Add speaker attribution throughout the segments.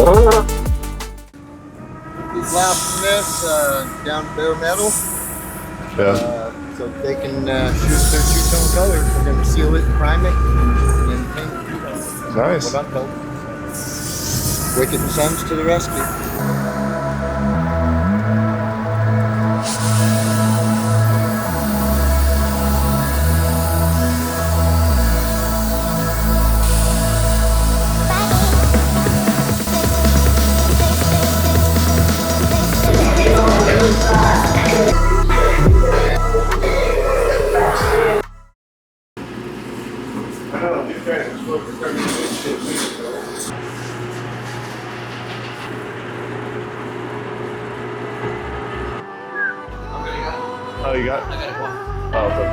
Speaker 1: Blasting this down bare metal, so they can shoot their two-tone colors. We're going to seal it, prime it, and paint it.
Speaker 2: Nice.
Speaker 1: What I'm told. Wicked Sons to the rescue.
Speaker 2: Oh, you got?
Speaker 3: I got one.
Speaker 2: Oh, okay.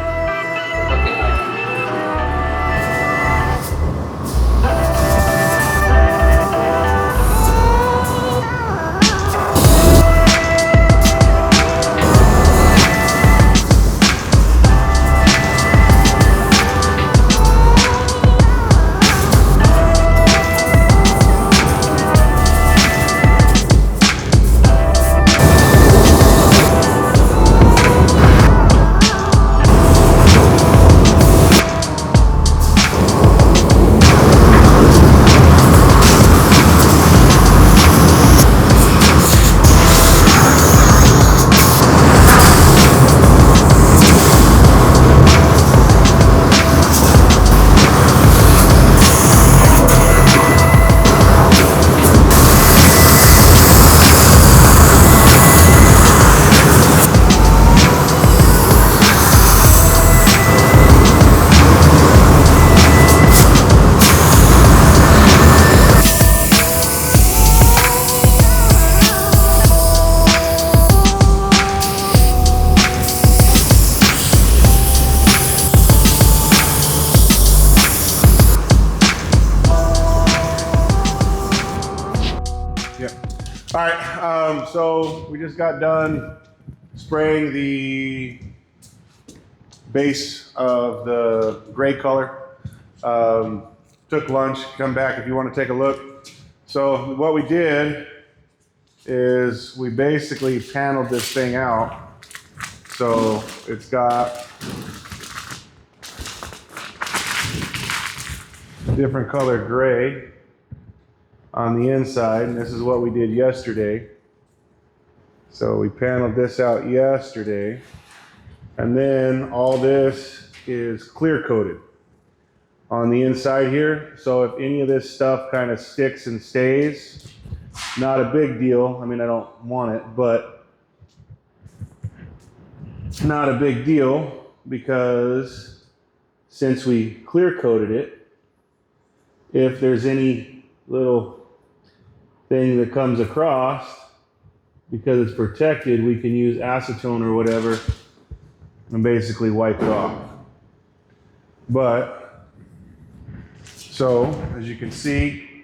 Speaker 2: All right, so we just got done spraying the base of the gray color. Took lunch, come back if you want to take a look. So what we did is we basically paneled this thing out. So it's got different color gray on the inside, and this is what we did yesterday. So we paneled this out yesterday, and then all this is clear coated on the inside here. So if any of this stuff kind of sticks and stays, not a big deal. I mean, I don't want it, but it's not a big deal because since we clear coated it, if there's any little thing that comes across, because it's protected, we can use acetone or whatever and basically wipe it off. But, so as you can see,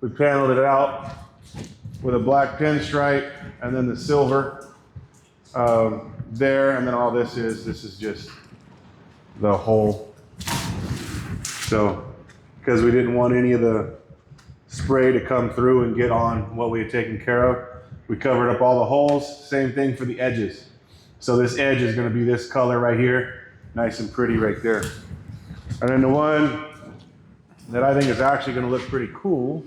Speaker 2: we paneled it out with a black pinstripe and then the silver there, and then all this is just the hole. So, because we didn't want any of the spray to come through and get on what we had taken care of, we covered up all the holes. Same thing for the edges. So this edge is going to be this color right here, nice and pretty right there. And then the one that I think is actually going to look pretty cool